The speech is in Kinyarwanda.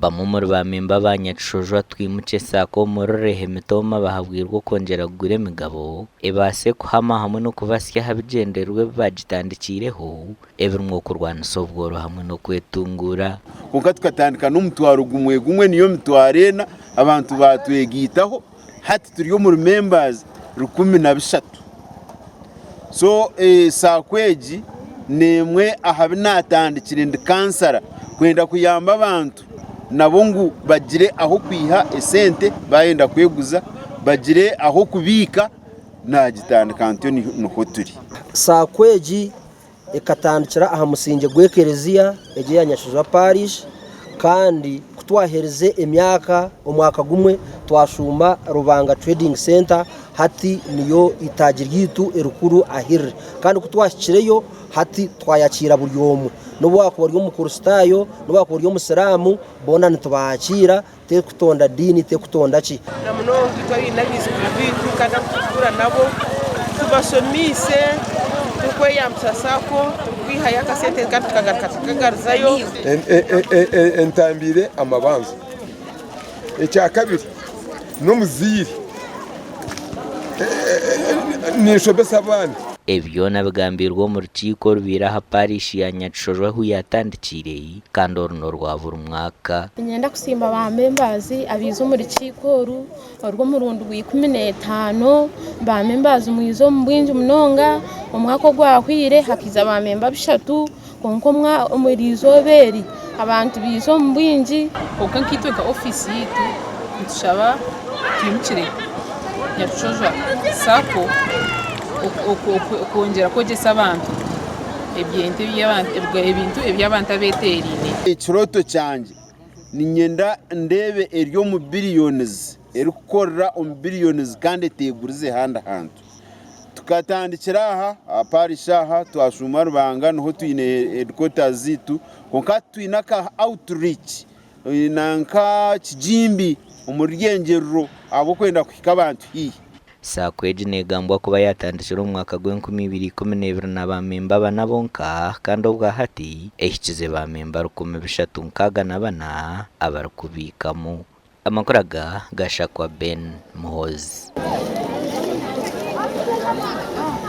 bamwe muri bamemba banyacujwa twimuke sako murore Mitoma bahabwirwa kongera kugura emigabo ebase kuhama hamwe no kubasya habigenderwe bagitandikireho ebirimo kurwana sobworo hamwe no kwetungura konka tukatandika n'umutwaro gumwe niyo mitwarena abantu batwegitaho hati turiyo muri members 13 so sakweji nemwe ahabinatandikire ndi kansara kwenda kuyamba abantu nabo ngu bagire aho kwiha esente bayenda kweguza bagire aho kubika nagitandika antyo nuko turi sakweji ekatandikira aha musinge gwekereziya eje yanyashizwa parish kandi kutwahereze emyaka omwaka gumwe twashuma Rubanga Trading Center hati niyo itagiryitu erukuru ahirre kandi kutwashikireyo hati twayakira buri yomu no wako bari mu kurustayo no wako bari mu Siramu bona ntubakira te kutonda dini te kutonda ki namuno twari nabizi bitu kada kugura nabo tubasomise tukwe yamsasako kwihaya kasente kandi tukagaruzayo entambire amabanzo ecya kabiri no muziri nishobesa abana ebyo nabigambirwa mu rukiko rubira ha parish ya Nyacujwa hu yatandikire kandi orno rwa buri mwaka nyenda kusimba bamembazi abizo mu rukiko rwo mu rundu rwa 15 bamembazi muizo mbwinji munonga umwaka gwahwire hakiza bamemba bishatu konko mwa umurizo beri abantu bizo mbwinji konka nkitwe ka office yitu ntushaba twimukire Nyacujwa sako okongera kogesa abantu ebintu eby'abantu abeterine ikiroto cyanje ni nyenda ndebe eryo mu billions erikukora om billions kandi tegurize handa hantu tukatandikira aha parishaha twashuma Rubanga no tuyine headquarters zitu konka tuyina ka outreach nanka kijimbi umuryengerro abo kwenda kuhika abantu hii sakweji negambwa kuba yatandikira umwaka gw'2012 n'abamemba banabonka kandi ubwa hati ehikize bamemba 13 abarukubikamo amakuraga gashakwa Ben Muhozi.